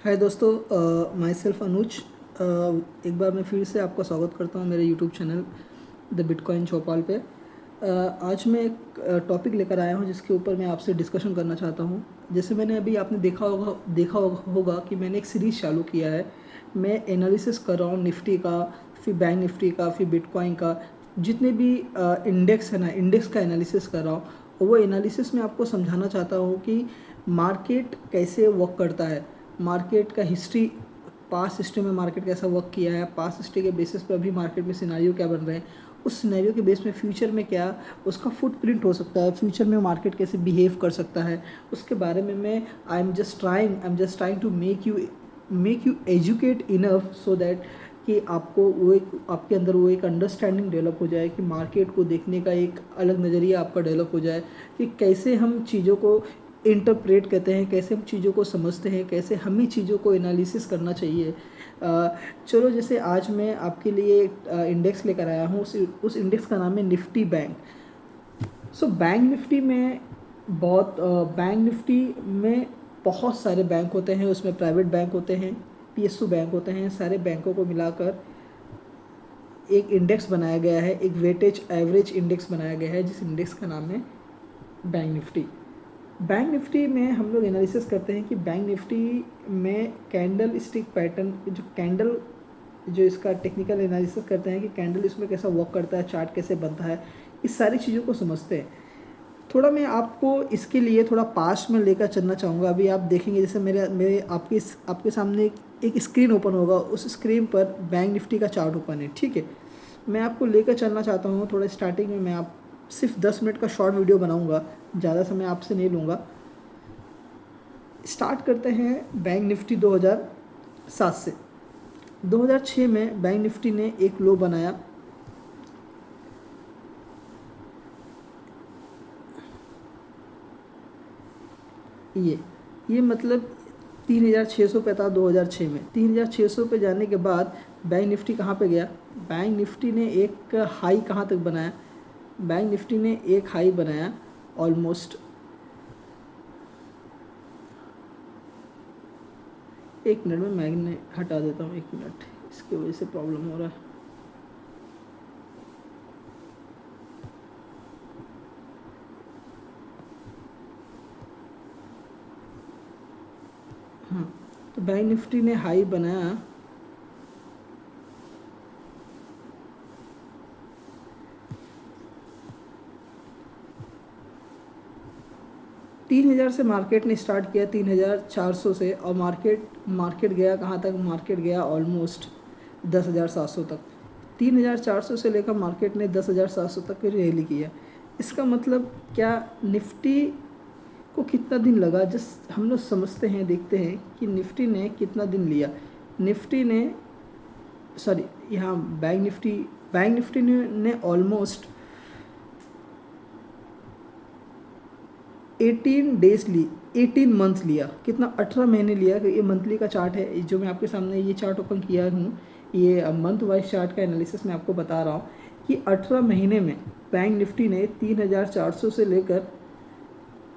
हाय दोस्तों, my self अनुज। एक बार मैं फिर से आपका स्वागत करता हूँ मेरे यूट्यूब चैनल द बिटकॉइन चौपाल पे। आज मैं एक टॉपिक लेकर आया हूँ जिसके ऊपर मैं आपसे डिस्कशन करना चाहता हूँ। जैसे मैंने अभी आपने देखा होगा कि मैंने एक सीरीज़ चालू किया है। मैं एनालिसिस कर रहा हूँ निफ्टी का, फिर बैंक निफ्टी का, फिर बिटकॉइन का, जितने भी इंडेक्स है ना, इंडेक्स का एनालिसिस कर रहा हूँ। और वो एनालिसिस में आपको समझाना चाहता हूँ कि मार्केट कैसे वर्क करता है, मार्केट का हिस्ट्री, पास्ट हिस्ट्री में मार्केट कैसा वर्क किया है, पास्ट हिस्ट्री के बेसिस पे अभी मार्केट में सिनेरियो क्या बन रहे हैं, उस सिनेरियो के बेस में फ्यूचर में क्या उसका फुटप्रिंट हो सकता है, फ्यूचर में मार्केट कैसे बिहेव कर सकता है, उसके बारे में मैं I am just trying to make you educate enough so that कि आपको वो एक, आपके अंदर वो एक अंडरस्टैंडिंग डेवलप हो जाए कि मार्केट को देखने का एक अलग नज़रिया आपका डेवलप हो जाए कि कैसे हम चीज़ों को इंटरप्रेट कहते हैं, कैसे हम चीज़ों को समझते हैं, कैसे हमें चीज़ों को एनालिसिस करना चाहिए। चलो, जैसे आज मैं आपके लिए इंडेक्स लेकर आया हूँ, उस इंडेक्स का नाम है निफ्टी बैंक। बैंक निफ्टी में बहुत सारे बैंक होते हैं, उसमें प्राइवेट बैंक होते हैं, पीएसयू बैंक होते हैं, सारे बैंकों को मिलाकर एक इंडेक्स बनाया गया है, एक वेटेज एवरेज इंडेक्स बनाया गया है, जिस इंडेक्स का नाम है बैंक निफ्टी। बैंक निफ्टी में हम लोग एनालिसिस करते हैं कि बैंक निफ्टी में कैंडल स्टिक पैटर्न, जो इसका टेक्निकल एनालिसिस करते हैं कि कैंडल इसमें कैसा वर्क करता है, चार्ट कैसे बनता है, इस सारी चीज़ों को समझते हैं। थोड़ा मैं आपको इसके लिए थोड़ा पास्ट में लेकर चलना चाहूँगा। अभी आप देखेंगे जैसे मेरे आपके सामने एक स्क्रीन ओपन होगा, उस स्क्रीन पर बैंक निफ्टी का चार्ट ओपन है, ठीक है। मैं आपको लेकर चलना चाहता हूँ। थोड़ा स्टार्टिंग में मैं आप सिर्फ 10 मिनट का शॉर्ट वीडियो बनाऊँगा, ज़्यादा समय आपसे नहीं लूँगा। स्टार्ट करते हैं बैंक निफ्टी 2007 से। 2006 में बैंक निफ्टी ने एक लो बनाया, ये मतलब 3600 पे था 2006 में। 3600 पे जाने के बाद बैंक निफ्टी कहाँ पे गया? बैंक निफ्टी ने एक हाई कहाँ तक बनाया? बैंक निफ्टी ने एक हाई बनाया ऑलमोस्ट, एक मिनट में मैंने हटा देता हूँ, एक मिनट, इसकी वजह से प्रॉब्लम हो रहा है। हाँ, तो बैंक निफ्टी ने हाई बनाया 3000 से मार्केट ने स्टार्ट किया, 3400 से, और मार्केट गया कहाँ तक? मार्केट गया ऑलमोस्ट 10,700 तक। 3400 से लेकर मार्केट ने 10,700 तक रैली किया। इसका मतलब क्या? निफ्टी को कितना दिन लगा? जिस हम लोग समझते हैं, देखते हैं कि निफ्टी ने कितना दिन लिया। निफ्टी ने सॉरी यहाँ बैंक निफ्टी ने ऑलमोस्ट 18 डेज ली, 18 मंथ्स लिया। कितना? 18 महीने लिया। ये मंथली का चार्ट है जो मैं आपके सामने ये चार्ट ओपन किया हूँ। ये मंथ वाइज चार्ट का एनालिसिस मैं आपको बता रहा हूँ कि 18 महीने में बैंक निफ्टी ने 3400 से लेकर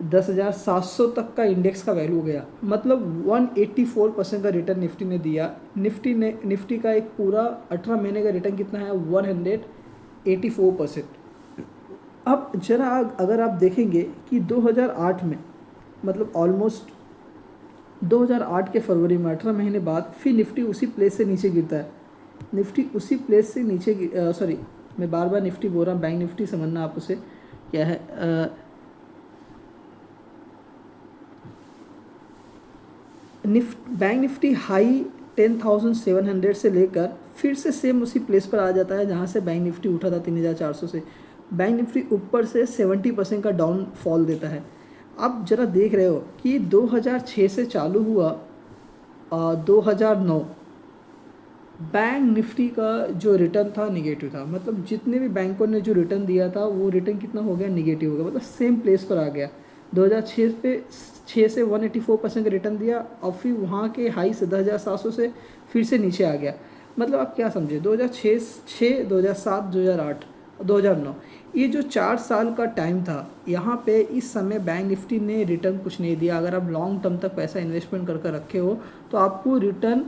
10,700 तक का इंडेक्स का वैल्यू गया। मतलब 184% का रिटर्न निफ्टी ने दिया। निफ्टी का एक पूरा 18 महीने का रिटर्न कितना है? 184%। अब जरा अगर आप देखेंगे कि 2008 में, मतलब ऑलमोस्ट 2008 के फरवरी में 18 महीने बाद फिर निफ्टी उसी प्लेस से नीचे गिरता है। निफ्टी उसी प्लेस से नीचे सॉरी मैं बार बार निफ्टी बोल रहा हूँ, बैंक निफ्टी समझना आप उसे क्या है। बैंक निफ्टी हाई 10,700 से लेकर फिर से सेम उसी प्लेस पर आ जाता है जहाँ से बैंक निफ्टी उठा था 3,400 से। बैंक निफ्टी ऊपर से 70% का डाउन फॉल देता है। आप जरा देख रहे हो कि 2006 से चालू हुआ 2009, बैंक निफ्टी का जो रिटर्न था निगेटिव था। मतलब जितने भी बैंकों ने जो रिटर्न दिया था वो रिटर्न कितना हो गया? निगेटिव हो गया। मतलब सेम प्लेस पर आ गया। 2006 पे 6 से 184% का रिटर्न दिया, और फिर वहाँ के हाई से 10,700 से फिर से नीचे आ गया। मतलब आप क्या समझे? 2006, 2007, 2008, 2009, ये जो 4 साल का टाइम था, यहाँ पे इस समय बैंक निफ्टी ने रिटर्न कुछ नहीं दिया। अगर आप लॉन्ग टर्म तक पैसा इन्वेस्टमेंट कर कर रखे हो तो आपको रिटर्न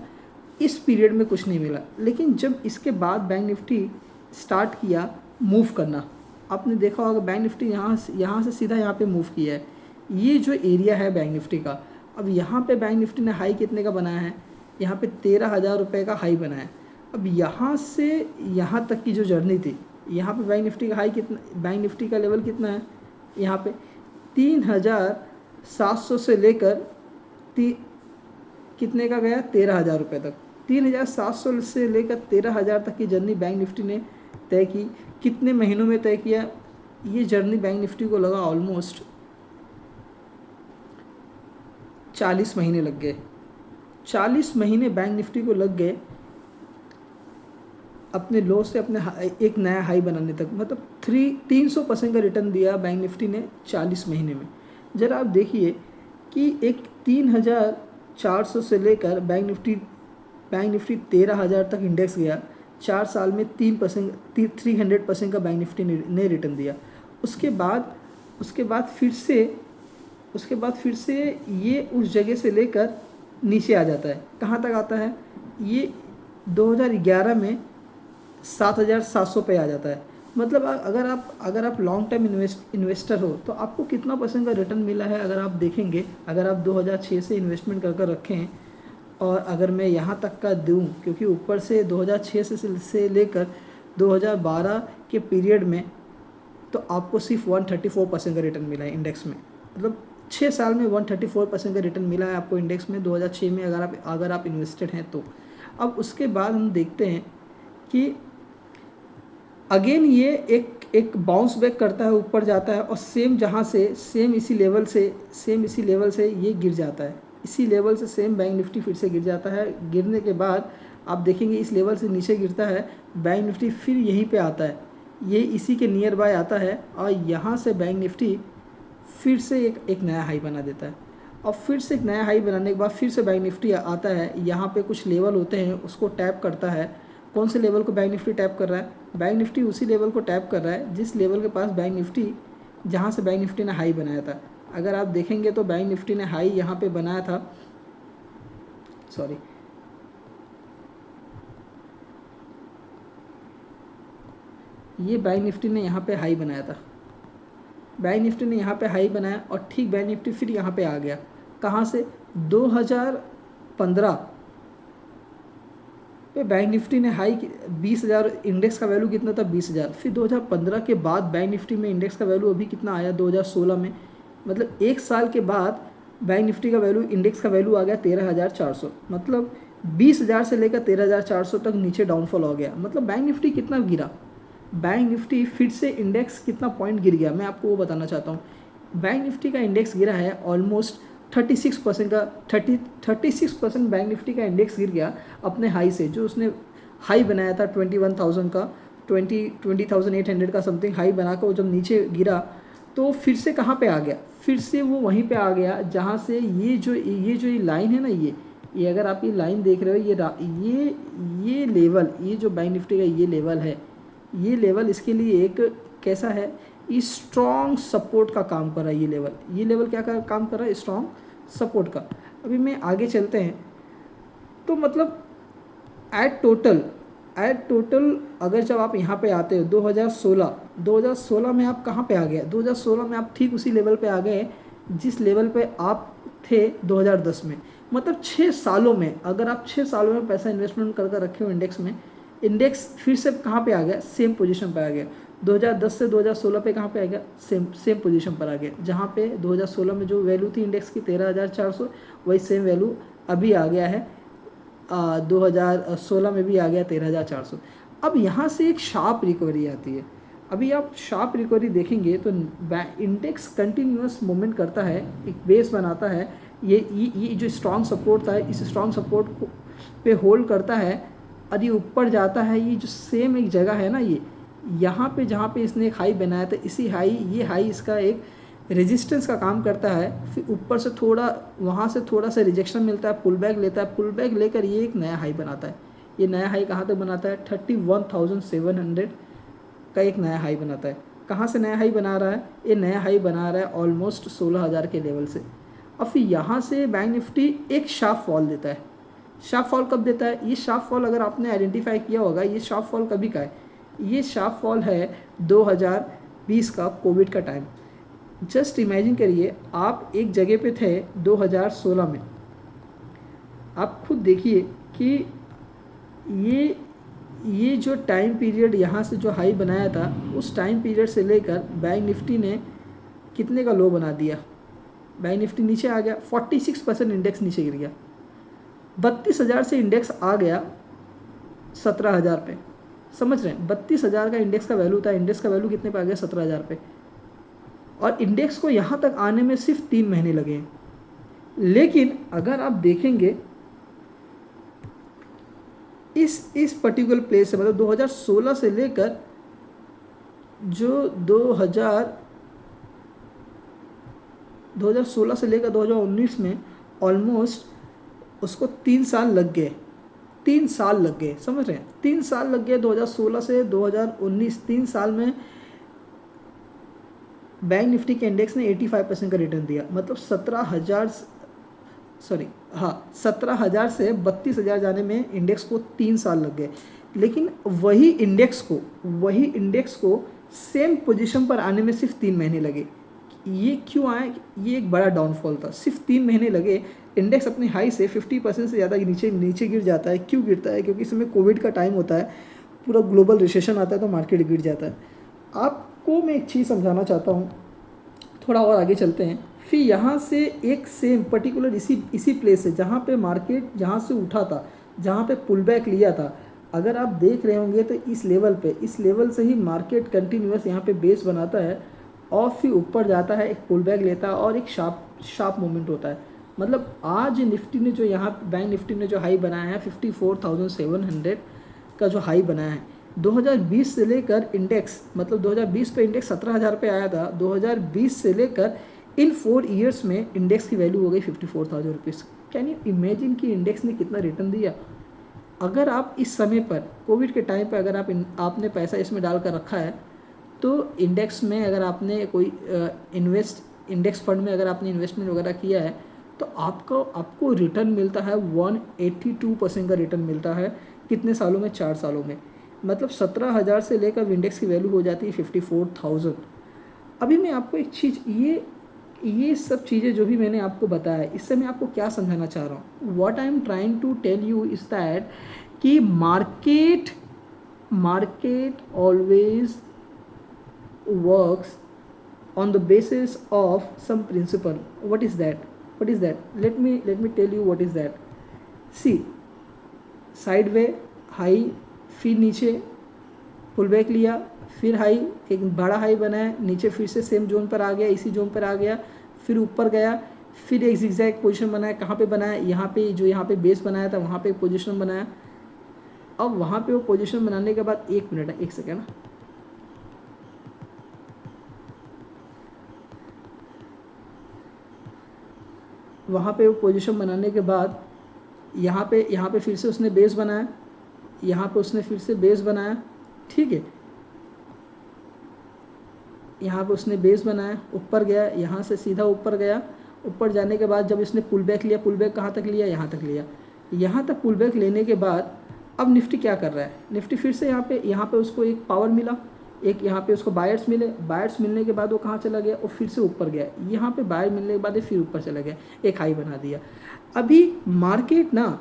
इस पीरियड में कुछ नहीं मिला। लेकिन जब इसके बाद बैंक निफ्टी स्टार्ट किया मूव करना, आपने देखा होगा बैंक निफ्टी यहाँ से सीधा यहाँ पे मूव किया है। ये जो एरिया है बैंक निफ्टी का, अब यहाँ पे बैंक निफ्टी ने हाई कितने का बनाया है, यहाँ पे 13,000 रुपये का हाई बनाया है। अब यहाँ से यहाँ तक की जो जर्नी थी, यहाँ पे बैंक निफ्टी का हाई कितना, बैंक निफ्टी का लेवल कितना है, यहाँ पे 3,700 से लेकर कितने का गया, 13,000 रुपये तक। 3,700 से लेकर 13,000 तक की जर्नी बैंक निफ्टी ने तय की। कितने महीनों में तय किया, ये जर्नी बैंक निफ्टी को लगा ऑलमोस्ट 40 महीने लग गए। 40 महीने बैंक निफ्टी को लग गए अपने लो से अपने एक नया हाई बनाने तक। मतलब 300% का रिटर्न दिया बैंक निफ्टी ने 40 महीने में। ज़रा आप देखिए कि एक 3,400 से लेकर बैंक निफ्टी 13,000 तक इंडेक्स गया। 4 साल में 300% का बैंक निफ्टी ने रिटर्न दिया। उसके बाद फिर से ये उस जगह से लेकर नीचे आ जाता है। कहाँ तक आता है, ये 2011 में 7,700 पे आ जाता है। मतलब अगर आप लॉन्ग टर्म इन्वेस्टर हो तो आपको कितना % का रिटर्न मिला है अगर आप देखेंगे। अगर आप 2006 से इन्वेस्टमेंट कर रखें और अगर मैं यहाँ तक का दूँ, क्योंकि ऊपर से 2006 से लेकर 2012 के पीरियड में तो आपको सिर्फ 134% का रिटर्न मिला है इंडेक्स में। मतलब 6 साल में 134% का रिटर्न मिला है आपको इंडेक्स में 2006 में, अगर आप इन्वेस्टेड हैं तो। अब उसके बाद हम देखते हैं कि अगेन ये एक बाउंस बैक करता है, ऊपर जाता है और सेम इसी लेवल से ये गिर जाता है। इसी लेवल से सेम बैंक निफ्टी फिर से गिर जाता है। गिरने के बाद आप देखेंगे इस लेवल से नीचे गिरता है, बैंक निफ्टी फिर यहीं पे आता है, ये इसी के नियर बाय आता है और यहाँ से बैंक निफ्टी फिर से एक नया हाई बना देता है। और फिर से एक नया हाई बनाने के बाद फिर से बैंक निफ्टी आता है, यहाँ पे कुछ लेवल होते हैं उसको टैप करता है। कौन से लेवल को बैंक निफ्टी टैप कर रहा है, बैंक निफ्टी उसी लेवल को टैप कर रहा है जिस लेवल के पास बैंक निफ्टी, जहाँ से बैंक निफ्टी ने हाई बनाया था। अगर आप देखेंगे तो बैंक निफ्टी ने हाई यहाँ पे बनाया था, ये बैंक निफ्टी ने यहाँ पे हाई बनाया था। बैंक निफ्टी ने यहाँ पे हाई बनाया और ठीक बैंक निफ्टी फिर यहाँ पे आ गया। कहाँ से, 2015 पे बैंक निफ्टी ने हाई 20,000, इंडेक्स का वैल्यू कितना था 20,000। फिर 2015 के बाद बैंक निफ्टी में इंडेक्स का वैल्यू अभी कितना आया 2016 में। मतलब 1 साल के बाद बैंक निफ्टी का वैल्यू, इंडेक्स का वैल्यू आ गया 13,400। मतलब 20,000 से लेकर 13,400 तक नीचे डाउनफॉल हो गया। मतलब बैंक निफ्टी कितना गिरा, बैंक निफ्टी फिर से इंडेक्स कितना पॉइंट गिर गया, मैं आपको वो बताना चाहता हूँ। बैंक निफ्टी का इंडेक्स गिरा है ऑलमोस्ट 36% का, 36% बैंक निफ्टी का इंडेक्स गिर गया अपने हाई से। जो उसने हाई बनाया था 21,000 का, 20,800 का समथिंग हाई बनाकर वो जब नीचे गिरा तो फिर से कहाँ पे आ गया, फिर से वो वहीं पे आ गया जहाँ से ये जो लाइन है ना, ये अगर आप ये लाइन देख रहे हो, ये लेवल, ये जो बैंक निफ्टी का ये लेवल है, ये लेवल इसके लिए एक कैसा है, ये स्ट्रॉन्ग सपोर्ट का काम कर रहा है। ये लेवल क्या काम कर रहा है, स्ट्रॉन्ग सपोर्ट का। अभी मैं आगे चलते हैं तो मतलब एट टोटल अगर जब आप यहाँ पे आते हो 2016 में आप कहाँ पे आ गए, 2016 में आप ठीक उसी लेवल पे आ गए जिस लेवल पे आप थे 2010 में। मतलब 6 सालों में, अगर आप 6 सालों में पैसा इन्वेस्टमेंट कर रखे हो इंडेक्स में, इंडेक्स फिर से कहाँ पे आ गया, सेम पोजीशन पे आ गया। 2010 से 2016 पे कहाँ पे आ गया, सेम पोजीशन पर आ गया। जहाँ पे 2016 में जो वैल्यू थी इंडेक्स की 13,400, वही सेम वैल्यू अभी आ गया है 2016 में भी आ गया 13,400। अब यहाँ से एक शार्प रिकवरी आती है। अभी आप शार्प रिकवरी देखेंगे तो इंडेक्स कंटिन्यूअस मूवमेंट करता है, एक बेस बनाता है। ये जो स्ट्रॉन्ग सपोर्ट था, इस स्ट्रॉन्ग सपोर्ट को पे होल्ड करता है और ये ऊपर जाता है। ये जो सेम एक जगह है ना, ये यहाँ पे जहाँ पे इसने एक हाई बनाया था, ये हाई इसका एक रेजिस्टेंस का काम करता है। फिर ऊपर से वहाँ से थोड़ा सा रिजेक्शन मिलता है, पुल बैक लेता है, पुल बैक लेकर ये एक नया हाई बनाता है। ये नया हाई कहाँ तक बनाता है, 31,700 का एक नया हाई बनाता है। कहाँ से नया हाई बना रहा है? ये नया हाई बना रहा है ऑलमोस्ट 16,000 के लेवल से। अब फिर यहाँ से बैंक निफ्टी एक शार्प फॉल देता है। शार्प फॉल कब देता है? ये शार्प फॉल अगर आपने आइडेंटिफाई किया होगा, ये शार्प फॉल कभी का है? ये शार्प फॉल है 2020 का, कोविड का टाइम। जस्ट इमेजिन करिए आप एक जगह पे थे 2016 में, आप खुद देखिए कि ये जो टाइम पीरियड यहाँ से जो हाई बनाया था, उस टाइम पीरियड से लेकर बैंक निफ्टी ने कितने का लो बना दिया? बैंक निफ्टी नीचे आ गया, 46% इंडेक्स नीचे गिर गया। 32,000 से इंडेक्स आ गया 17,000 पे। समझ रहे हैं? 32,000 का इंडेक्स का वैल्यू था, इंडेक्स का वैल्यू कितने पे आ गया? 17,000 पे। और इंडेक्स को यहाँ तक आने में सिर्फ 3 महीने लगे हैं। लेकिन अगर आप देखेंगे इस पर्टिकुलर प्लेस से, मतलब 2016 से लेकर जो 2016 से लेकर 2019 में ऑलमोस्ट उसको 3 साल लग गए। 3 साल लग गए, समझ रहे हैं? 3 साल लग गए 2016 से 2019। 3 साल में बैंक निफ्टी के इंडेक्स ने 85% का रिटर्न दिया। मतलब 17,000 से 32,000 जाने में इंडेक्स को 3 साल लग गए। लेकिन वही इंडेक्स को सेम पोजीशन पर आने में सिर्फ 3 महीने लगे। ये क्यों आए? ये एक बड़ा डाउनफॉल था। सिर्फ 3 महीने लगे। इंडेक्स अपनी हाई से 50% से ज़्यादा नीचे गिर जाता है। क्यों गिरता है? क्योंकि इसमें कोविड का टाइम होता है, पूरा ग्लोबल रिसेशन आता है तो मार्केट गिर जाता है। आपको मैं एक चीज़ समझाना चाहता हूँ, थोड़ा और आगे चलते हैं। फिर यहाँ से एक सेम पर्टिकुलर इसी प्लेस से जहाँ पे मार्केट जहाँ से उठा था, जहाँ पे पुल बैक लिया था, अगर आप देख रहे होंगे तो इस लेवल से ही मार्केट कंटिन्यूअस यहाँ पे बेस बनाता है और फिर ऊपर जाता है, एक पुल बैक लेता है और एक शार्प मूवमेंट होता है। मतलब आज निफ्टी ने जो यहाँ बैंक निफ्टी ने जो हाई बनाया है 54,700 का जो हाई बनाया है, 2020 से लेकर इंडेक्स, मतलब 2020 पे इंडेक्स 17,000 पे आया था। 2020 से लेकर इन 4 ईयर्स में इंडेक्स की वैल्यू हो गई 54,000 रुपीज़। कैन यू इमेजिन कि इंडेक्स ने कितना रिटर्न दिया? अगर आप इस समय पर कोविड के टाइम पर अगर आपने पैसा इसमें डाल कर रखा है, तो इंडेक्स में अगर आपने कोई इंडेक्स फंड में अगर आपने इन्वेस्टमेंट वगैरह किया है, तो आपको रिटर्न मिलता है 182% का रिटर्न मिलता है। कितने सालों में? 4 सालों में। मतलब 17,000 से लेकर इंडेक्स की वैल्यू हो जाती है 54,000। अभी मैं आपको एक चीज़, ये सब चीज़ें जो भी मैंने आपको बताया, इससे मैं आपको क्या समझाना चाह रहा हूँ? What I am trying to tell you is that कि market always works on the basis of some principle. What is that? Let me tell you what is that. See, sideway high, फिर नीचे pull back लिया, फिर high, एक बड़ा high बनाया, नीचे फिर से सेम जोन पर आ गया, इसी जोन पर आ गया, फिर ऊपर गया, फिर एक जिगजैग पोजीशन बनाया। कहाँ पे बनाया? यहाँ पे, जो यहाँ पे बेस बनाया था वहाँ पे एक पोजीशन बनाया। अब वहाँ पे वो पोजीशन बनाने के बाद, एक मिनट, एक सेकेंड, वहाँ पे वो पोजीशन बनाने के बाद यहाँ पे फिर से उसने बेस बनाया, यहाँ पे उसने फिर से बेस बनाया, ठीक है। यहाँ पे उसने बेस बनाया, ऊपर गया, यहाँ से सीधा ऊपर गया। ऊपर जाने के बाद जब इसने पुल बैक लिया, पुल बैक कहाँ तक लिया? यहाँ तक लिया। यहाँ तक पुल बैक लेने के बाद अब निफ्टी क्या कर रहा है? निफ्टी फिर से यहाँ पे उसको एक पावर मिला, एक यहाँ पे उसको बायर्स मिले। बायर्स मिलने के बाद वो कहाँ चला गया? और फिर से ऊपर गया। यहाँ पे बायर मिलने के बाद फिर ऊपर चला गया, एक हाई बना दिया। अभी मार्केट ना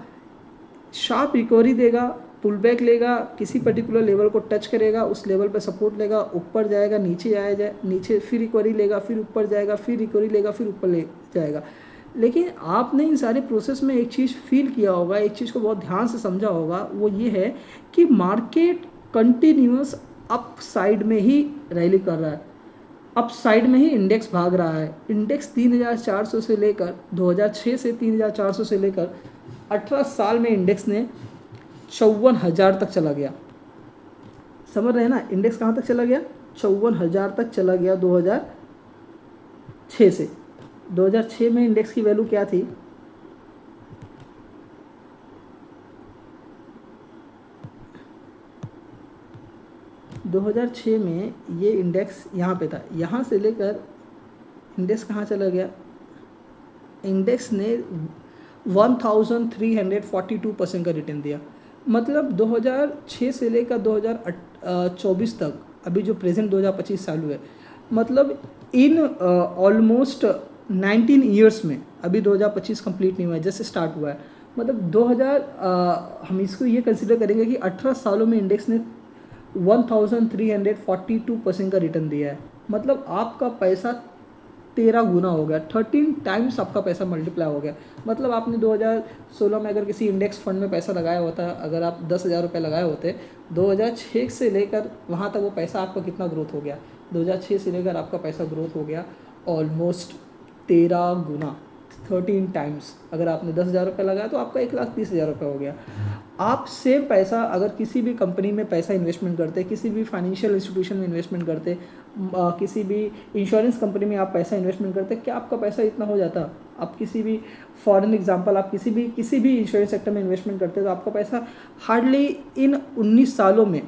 शार्प रिकवरी देगा, पुल बैक लेगा, किसी पर्टिकुलर लेवल को टच करेगा, उस लेवल पर सपोर्ट लेगा, ऊपर जाएगा, नीचे आया नीचे फिर रिकवरी लेगा, फिर ऊपर जाएगा, फिर रिकवरी लेगा, फिर ऊपर ले जाएगा। लेकिन आपने इन सारे प्रोसेस में एक चीज़ फील किया होगा, एक चीज़ को बहुत ध्यान से समझा होगा, वो ये है कि मार्केट कंटिन्यूअस अप साइड में ही रैली कर रहा है, अप साइड में ही इंडेक्स भाग रहा है। इंडेक्स 3,400 से लेकर 2006 से 3,400 से लेकर 18 साल में इंडेक्स ने 54,000 तक चला गया। समझ रहे हैं ना? इंडेक्स कहाँ तक चला गया? 54,000 तक चला गया 2006 से। 2006 में इंडेक्स की वैल्यू क्या थी? 2006 में ये इंडेक्स यहाँ पे था, यहाँ से लेकर इंडेक्स कहाँ चला गया, इंडेक्स ने 1342% का रिटर्न दिया। मतलब 2006 से लेकर 2024 तक, अभी जो प्रेजेंट 2025 चालू है, मतलब इन ऑलमोस्ट 19 ईयर्स में, अभी 2025 कंप्लीट नहीं हुआ है, जैसे स्टार्ट हुआ है, मतलब हम इसको ये कंसिडर करेंगे कि 18 सालों में इंडेक्स ने 1342% का रिटर्न दिया है। मतलब आपका पैसा 13 गुना हो गया, 13 टाइम्स आपका पैसा मल्टीप्लाई हो गया। मतलब आपने 2016 में अगर किसी इंडेक्स फंड में पैसा लगाया होता, अगर आप 10,000 रुपये लगाए होते, 2006 से लेकर वहाँ तक वो पैसा आपका कितना ग्रोथ हो गया, 2006 से लेकर आपका पैसा ग्रोथ हो गया ऑलमोस्ट 13 गुना, 13 टाइम्स। अगर आपने 10,000 रुपये लगाया तो आपका 1,30,000 रुपये हो गया। आप सेम पैसा अगर किसी भी कंपनी में पैसा इन्वेस्टमेंट करते, किसी भी फाइनेंशियल इंस्टीट्यूशन में इन्वेस्टमेंट करते, किसी भी इंश्योरेंस कंपनी में आप पैसा इन्वेस्टमेंट करते, क्या आपका पैसा इतना हो जाता? आप किसी भी फॉरेन एग्जांपल, आप किसी भी इंश्योरेंस सेक्टर में इन्वेस्टमेंट करते तो आपका पैसा हार्डली इन 19 सालों में,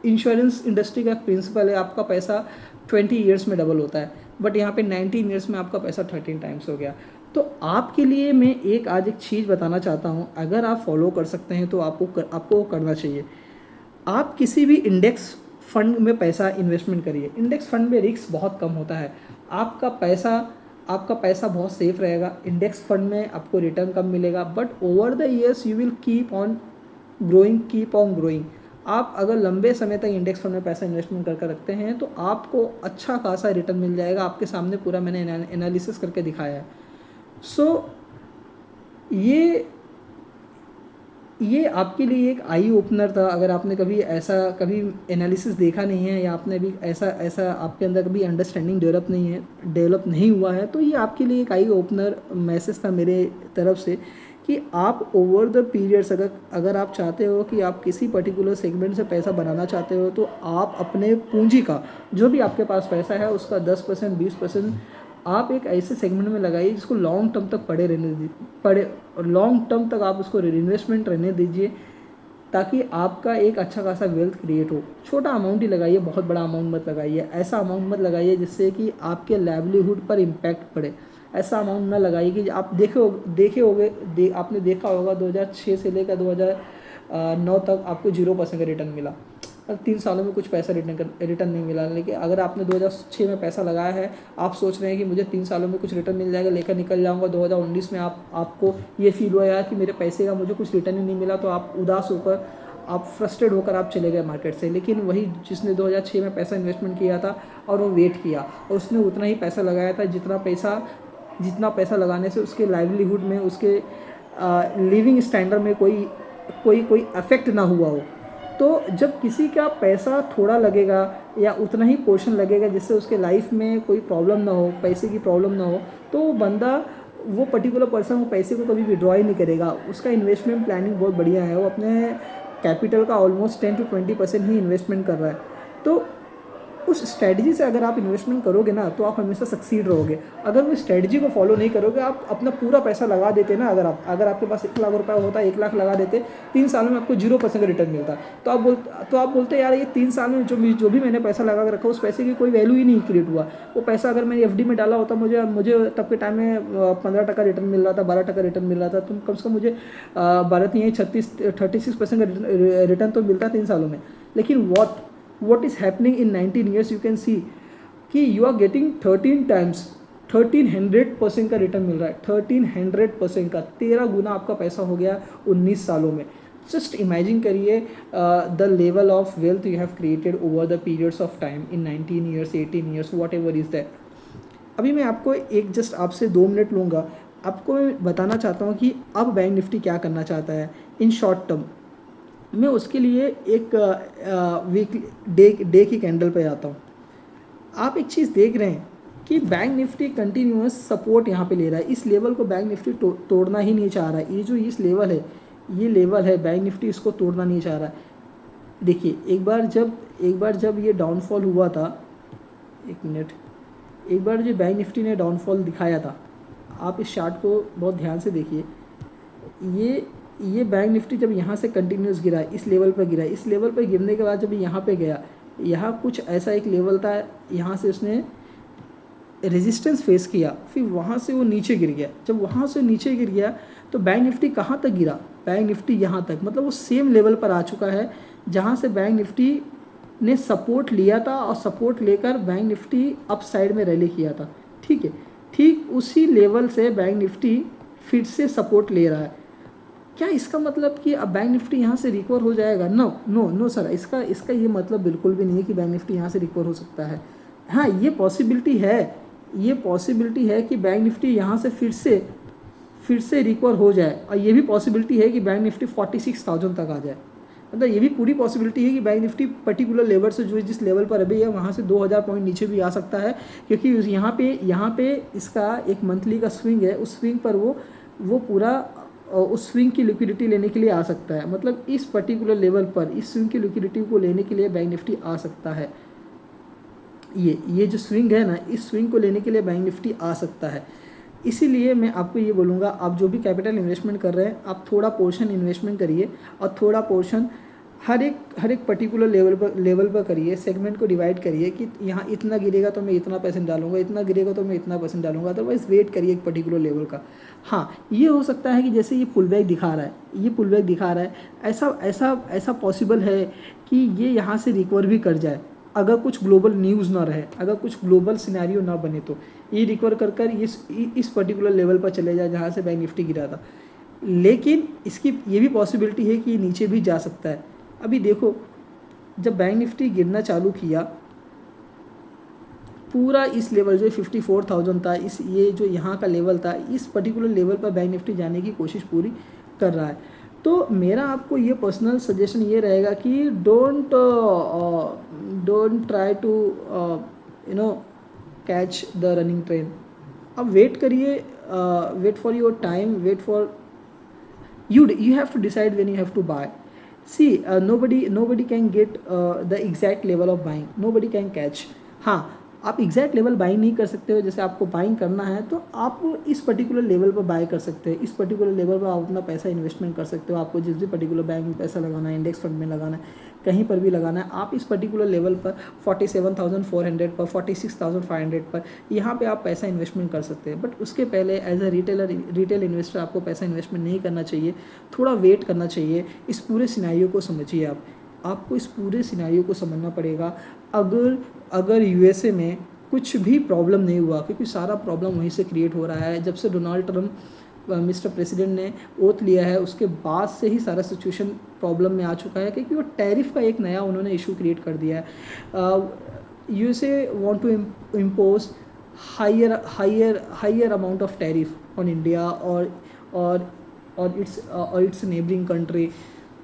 इंश्योरेंस इंडस्ट्री का प्रिंसिपल है, आपका पैसा 20 ईयर्स में डबल होता है, बट यहाँ पे 19 ईयर्स में आपका पैसा 13 टाइम्स हो गया। तो आपके लिए मैं आज एक चीज़ बताना चाहता हूँ, अगर आप फॉलो कर सकते हैं तो आपको करना चाहिए। आप किसी भी इंडेक्स फंड में पैसा इन्वेस्टमेंट करिए। इंडेक्स फंड में रिस्क बहुत कम होता है, आपका पैसा बहुत सेफ रहेगा। इंडेक्स फंड में आपको रिटर्न कम मिलेगा, but over the years you will keep on growing. आप अगर लंबे समय तक इंडेक्स फंड में पैसा इन्वेस्टमेंट करके रखते हैं तो आपको अच्छा खासा रिटर्न मिल जाएगा। आपके सामने पूरा मैंने एनालिसिस करके दिखाया है। सो ये आपके लिए एक आई ओपनर था। अगर आपने कभी एनालिसिस देखा नहीं है, या आपने भी ऐसा आपके अंदर कभी अंडरस्टैंडिंग डेवलप नहीं हुआ है, तो ये आपके लिए एक आई ओपनर मैसेज था मेरे तरफ से कि आप ओवर द पीरियड्स, अगर आप चाहते हो कि आप किसी पर्टिकुलर सेगमेंट से पैसा बनाना चाहते हो, तो आप अपने पूंजी का, जो भी आपके पास पैसा है, उसका 10% 20% आप एक ऐसे सेगमेंट में लगाइए जिसको लॉन्ग टर्म तक लॉन्ग टर्म तक आप उसको इन्वेस्टमेंट रहने दीजिए, ताकि आपका एक अच्छा खासा वेल्थ क्रिएट हो। छोटा अमाउंट ही लगाइए, बहुत बड़ा अमाउंट मत लगाइए। ऐसा अमाउंट मत लगाइए जिससे कि आपके लाइवलीहुड पर इम्पैक्ट पड़े। ऐसा अमाउंट ना लगाइए कि आप आपने देखा होगा 2006 से लेकर 2009 तक आपको 0% का रिटर्न मिला, 3 सालों में कुछ पैसा रिटर्न नहीं मिला। लेकिन अगर आपने 2006 में पैसा लगाया है, आप सोच रहे हैं कि मुझे 3 सालों में कुछ रिटर्न मिल जाएगा, लेकर निकल जाऊंगा, 2019 में आपको ये फील हुआ यार कि मेरे पैसे का मुझे कुछ रिटर्न ही नहीं मिला, तो आप उदास होकर, आप फ्रस्ट्रेट होकर आप चले गए मार्केट से। लेकिन वही जिसने 2006 में पैसा इन्वेस्टमेंट किया था और वो वेट किया और उसने उतना ही पैसा लगाया था जितना पैसा लगाने से उसके लाइवलीहुड में, उसके लिविंग स्टैंडर्ड में कोई अफेक्ट ना हुआ हो। तो जब किसी का पैसा थोड़ा लगेगा या उतना ही पोर्शन लगेगा जिससे उसके लाइफ में कोई प्रॉब्लम ना हो, पैसे की प्रॉब्लम ना हो, तो वो पर्टिकुलर पर्सन वो पैसे को कभी विड्रॉ ही नहीं करेगा। उसका इन्वेस्टमेंट प्लानिंग बहुत बढ़िया है, वो अपने कैपिटल का ऑलमोस्ट 10 to 20% ही इन्वेस्टमेंट कर रहा है। तो उस स्ट्रेटजी से अगर आप इन्वेस्टमेंट करोगे ना, तो आप हमेशा सक्सीड रहोगे। अगर वो स्ट्रेटजी को फॉलो नहीं करोगे, आप अपना पूरा पैसा लगा देते ना, अगर आपके पास 1 लाख रुपया होता है, 1 लाख लगा देते, 3 सालों में आपको 0% का रिटर्न मिलता, तो आप बोलते यार ये 3 साल में जो भी मैंने पैसा लगा कर रखा, उस पैसे की कोई वैल्यू ही नहीं क्रिएट हुआ। वो पैसा अगर मैंने FD में डाला होता, मुझे तब के टाइम में 15% रिटर्न मिल रहा था, 12% रिटर्न मिल रहा था, तो कम से कम मुझे 36% का रिटर्न तो मिलता 3 सालों में। लेकिन what is happening in 19 years, you can see कि you are getting 13 times 1300% का रिटर्न मिल रहा है, 1300% का, 13 गुना आपका पैसा हो गया 19 सालों में। जस्ट इमेजिन करिए the level of wealth you have created over the periods of time in 19 years, 18 years, what ever is that. अभी मैं आपको आपसे 2 मिनट लूँगा, आपको मैं बताना चाहता हूँ कि अब बैंक निफ्टी क्या करना चाहता है इन शॉर्ट टर्म। मैं उसके लिए एक डे की कैंडल पे आता हूँ। आप एक चीज़ देख रहे हैं कि बैंक निफ्टी कंटिन्यूअस सपोर्ट यहाँ पे ले रहा है। इस लेवल को बैंक निफ्टी तोड़ना ही नहीं चाह रहा है। ये जो इस लेवल है, ये लेवल है, बैंक निफ्टी इसको तोड़ना नहीं चाह रहा है। देखिए, एक बार जब ये डाउनफॉल हुआ था, एक बार जो बैंक निफ्टी ने डाउनफॉल दिखाया था, आप इस चार्ट को बहुत ध्यान से देखिए। ये बैंक निफ्टी जब यहाँ से कंटिन्यूस गिरा, इस लेवल पर गिरा, इस लेवल पर गिरने के बाद जब यहाँ पे गया, यहाँ कुछ ऐसा एक लेवल था, यहाँ से उसने रेजिस्टेंस फेस किया, फिर वहाँ से वो नीचे गिर गया। जब वहाँ से नीचे गिर गया तो बैंक निफ्टी कहाँ तक गिरा, बैंक निफ्टी यहाँ तक, मतलब वो सेम लेवल पर आ चुका है जहाँ से बैंक निफ्टी ने सपोर्ट लिया था, और सपोर्ट लेकर बैंक निफ्टी अप साइड में रैली किया था। ठीक है, ठीक उसी लेवल से बैंक निफ्टी फिर से सपोर्ट ले रहा है। क्या इसका मतलब कि अब बैंक निफ्टी यहाँ से रिकवर हो जाएगा? नो नो नो सर, इसका ये मतलब बिल्कुल भी नहीं है कि बैंक निफ्टी यहाँ से रिकवर हो सकता है। हाँ, ये पॉसिबिलिटी है कि बैंक निफ्टी यहाँ से फिर से रिकवर हो जाए, और ये भी पॉसिबिलिटी है कि बैंक निफ्टी 46,000 तक आ जाए। मतलब ये भी पूरी पॉसिबिलिटी है कि बैंक निफ्टी पर्टिकुलर लेवल से जो जिस लेवल पर अभी है वहाँ से 2000 पॉइंट नीचे भी आ सकता है, क्योंकि यहाँ पे इसका एक मंथली का स्विंग है, उस स्विंग पर वो पूरा उस स्विंग की लिक्विडिटी लेने के लिए आ सकता है। मतलब इस पर्टिकुलर लेवल पर इस स्विंग की लिक्विडिटी को लेने के लिए बैंक निफ्टी आ सकता है। ये जो स्विंग है ना, इस स्विंग को लेने के लिए बैंक निफ्टी आ सकता है। इसीलिए मैं आपको ये बोलूँगा, आप जो भी कैपिटल इन्वेस्टमेंट कर रहे हैं, आप थोड़ा पोर्शन इन्वेस्टमेंट करिए, और थोड़ा पोर्शन हर एक पर्टिकुलर लेवल पर करिए। सेगमेंट को डिवाइड करिए कि यहाँ इतना गिरेगा तो मैं इतना परसेंट डालूंगा, इतना गिरेगा तो मैं इतना परसेंट डालूंगा, अदरवाइज वेट करिए एक पर्टिकुलर लेवल का। हाँ, ये हो सकता है कि जैसे ये पुल बैक दिखा रहा है, ऐसा पॉसिबल है कि ये यहाँ से रिकवर भी कर जाए, अगर कुछ ग्लोबल न्यूज़ ना रहे, अगर कुछ ग्लोबल सिनेरियो ना बने, तो ये रिकवर कर इस पर्टिकुलर लेवल पर चले जाए जहाँ से बैंक निफ्टी गिरा था। लेकिन इसकी ये भी पॉसिबिलिटी है कि नीचे भी जा सकता है। अभी देखो, जब बैंक निफ्टी गिरना चालू किया, पूरा इस लेवल जो 54,000 था, ये जो यहाँ का लेवल था, इस पर्टिकुलर लेवल पर बैंक निफ्टी जाने की कोशिश पूरी कर रहा है। तो मेरा आपको ये पर्सनल सजेशन ये रहेगा कि don't try to catch the running train. अब वेट करिए, wait for your time, wait for you have to decide when you have to buy. See, nobody can get the exact level of buying, nobody can catch. हाँ, आप exact level buying नहीं कर सकते हो। जैसे आपको buying करना है तो आप इस पर्टिकुलर लेवल पर बाय कर सकते हैं, इस पर्टिकुलर लेवल पर आप अपना पैसा इन्वेस्टमेंट कर सकते हो। आपको जिस भी पर्टिकुलर बैंक में पैसा लगाना है, इंडेक्स फंड में लगाना है, कहीं पर भी लगाना है, आप इस पर्टिकुलर लेवल पर 47,400 पर, 46,500 पर यहाँ पे आप पैसा इन्वेस्टमेंट कर सकते हैं। बट उसके पहले एज अ रिटेल इन्वेस्टर आपको पैसा इन्वेस्टमेंट नहीं करना चाहिए, थोड़ा वेट करना चाहिए। इस पूरे सिनेरियो को समझिए, आपको इस पूरे सिनेरियो को समझना पड़ेगा। अगर यूएसए में कुछ भी प्रॉब्लम नहीं हुआ, क्योंकि सारा प्रॉब्लम वहीं से क्रिएट हो रहा है। जब से डोनाल्ड ट्रम्प मिस्टर प्रेसिडेंट ने ओथ लिया है, उसके बाद से ही सारा सिचुएशन प्रॉब्लम में आ चुका है, क्योंकि वो टैरिफ का एक नया उन्होंने इशू क्रिएट कर दिया है। USA want to impose higher amount of tariff on India और इट्स नेबरिंग कंट्री।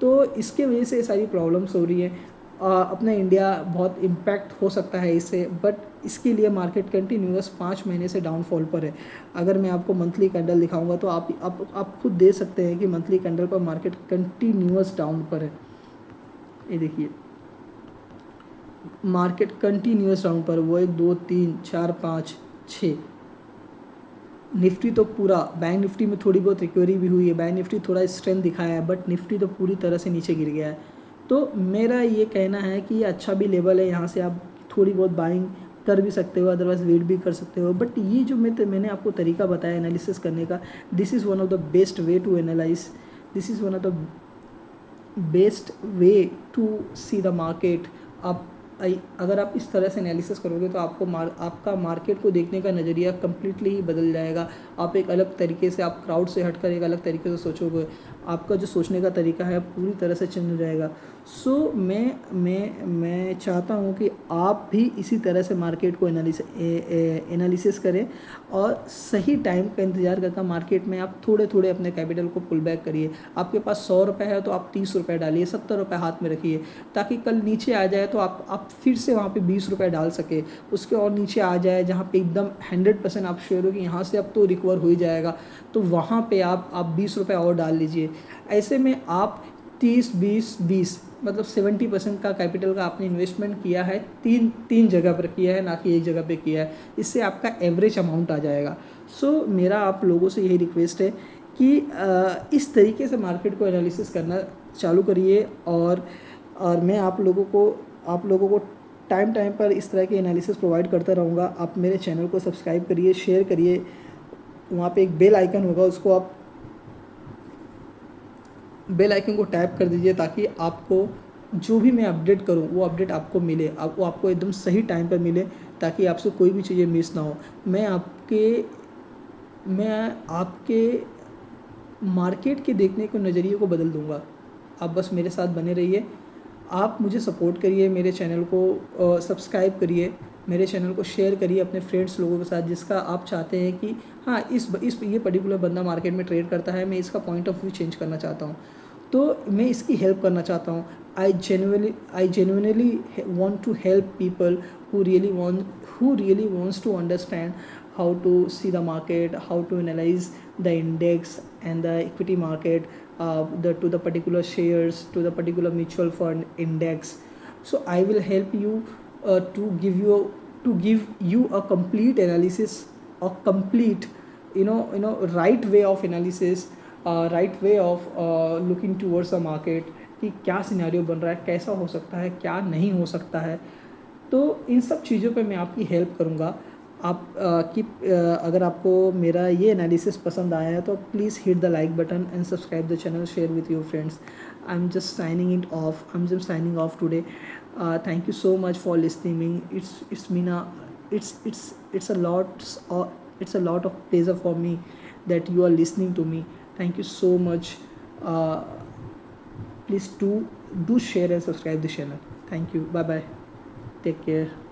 तो इसके वजह से सारी प्रॉब्लम्स हो रही है। अपना इंडिया बहुत इम्पैक्ट हो सकता है इससे, बट इसके लिए मार्केट कंटिन्यूअस 5 महीने से डाउनफॉल पर है। अगर मैं आपको मंथली कैंडल दिखाऊंगा तो आप खुद देख सकते हैं कि मंथली कैंडल पर मार्केट कंटिन्यूअस डाउन पर है। ये देखिए, मार्केट कंटिन्यूअस डाउन पर, वो 1 2 3 4 5 6। निफ्टी तो पूरा, बैंक निफ्टी में थोड़ी बहुत रिकवरी भी हुई है, बैंक निफ्टी थोड़ा स्ट्रेंथ दिखाया है, बट निफ्टी तो पूरी तरह से नीचे गिर गया है। तो मेरा ये कहना है कि ये अच्छा भी लेवल है, यहाँ से आप थोड़ी बहुत बाइंग कर भी सकते हो, अदरवाइज वेट भी कर सकते हो। बट ये जो मैंने आपको तरीका बताया एनालिसिस करने का, this is one of the best way to analyse, this is one of the best way to see the market. अगर आप इस तरह से एनालिसिस करोगे तो आपका मार्केट को देखने का नज़रिया कम्प्लीटली ही बदल जाएगा। आप एक अलग तरीके से, आप क्राउड से हटकर एक अलग तरीके से सोचोगे, आपका जो सोचने का तरीका है पूरी तरह से चेंज हो जाएगा। सो मैं चाहता हूँ कि आप भी इसी तरह से मार्केट को एनालिसिस करें, और सही टाइम का इंतज़ार करता मार्केट में आप थोड़े थोड़े अपने कैपिटल को पुल बैक करिए। आपके पास 100 रुपये है तो आप 30 रुपये डालिए, 70 रुपये हाथ में रखिए, ताकि कल नीचे आ जाए तो आप फिर से वहाँ पे 20 रुपये डाल सके। उसके और नीचे आ जाए जहाँ पे एकदम 100% आप श्योर हो कि यहाँ से अब तो रिकवर हो ही जाएगा, तो वहाँ पे आप 20 रुपये और डाल लीजिए। ऐसे में आप 30-20-20 मतलब 70% का कैपिटल का आपने इन्वेस्टमेंट किया है, तीन जगह पर किया है, ना कि एक जगह पे किया है। इससे आपका एवरेज अमाउंट आ जाएगा। सो मेरा आप लोगों से यही रिक्वेस्ट है कि इस तरीके से मार्केट को एनालिसिस करना चालू करिए, और मैं आप लोगों को टाइम टाइम पर इस तरह के एनालिसिस प्रोवाइड करता रहूँगा। आप मेरे चैनल को सब्सक्राइब करिए, शेयर करिए, वहाँ पे एक बेल आइकन होगा, उसको आप बेल आइकन को टैप कर दीजिए ताकि आपको जो भी मैं अपडेट करूँ वो अपडेट आपको मिले, वो आपको एकदम सही टाइम पर मिले, ताकि आपसे कोई भी चीज़ें मिस ना हो। मैं आपके मार्केट के देखने के नज़रिए को बदल दूँगा। आप बस मेरे साथ बने रहिए, आप मुझे सपोर्ट करिए, मेरे चैनल को सब्सक्राइब करिए, मेरे चैनल को शेयर करिए अपने फ्रेंड्स लोगों के साथ जिसका आप चाहते हैं कि हाँ इस ये पर्टिकुलर बंदा मार्केट में ट्रेड करता है, मैं इसका पॉइंट ऑफ व्यू चेंज करना चाहता हूँ, तो मैं इसकी हेल्प करना चाहता हूँ। आई genuinely want to help people who really wants to understand how to see the market, how to analyze the index and the equity market, to the particular shares, to the particular mutual fund index. So I will help you to give you a complete analysis, a complete right way of analysis, right way of looking towards the market, कि क्या scenario बन रहा है, कैसा हो सकता है, क्या नहीं हो सकता है। तो इन सब चीज़ों पे मैं आपकी हेल्प करूँगा। आप अगर आपको मेरा ये एनालिसिस पसंद आया है तो please hit the like button and subscribe the channel, share with your friends. I am just signing off today. Thank you so much for listening. It's a lot of pleasure for me that you are listening to me. Thank you so much. Please do share and subscribe the channel. Thank you. Bye bye. Take care.